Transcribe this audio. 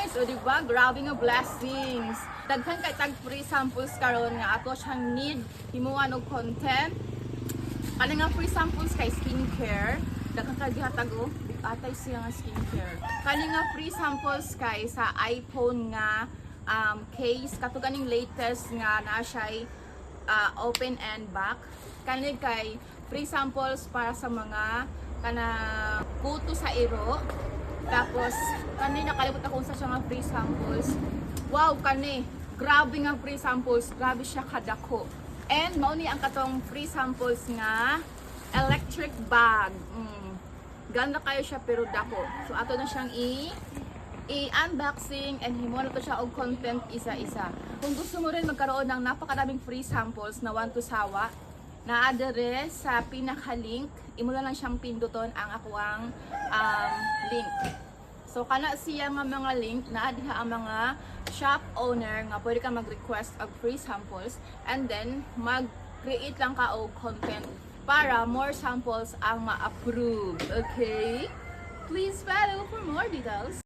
guys, o diba? Grabe nga blessings. Daghan kay tag free samples karon nga ato siyang need himuan og content. Ano nga free samples kay skincare. Daghan kay gihatag o atay siya nga skincare. Kani nga free samples kay sa iPhone nga case kato ganing latest nga na siya open and back. Kani kay free samples para sa mga kana kuto sa iro. Tapos kani nakalimot ako sa siya nga free samples. Wow, kani grabe nga free samples, grabe siya kadako. And mao ni ang katong free samples nga electric bag. Ganda kayo siya pero dako. So ato na siyang i-unboxing and himo na to siya og content isa-isa. Kung gusto mo rin magkaroon ng napakadaming free samples na want to sawa, na adere sa pinaka-link, imo lang siyang pinduton ang akuang link. So kana siya nga mga link na diha ang mga shop owner nga pwede ka mag-request of free samples and then mag-create lang ka og content para more samples ang ma-approve. Okay? Please follow for more details.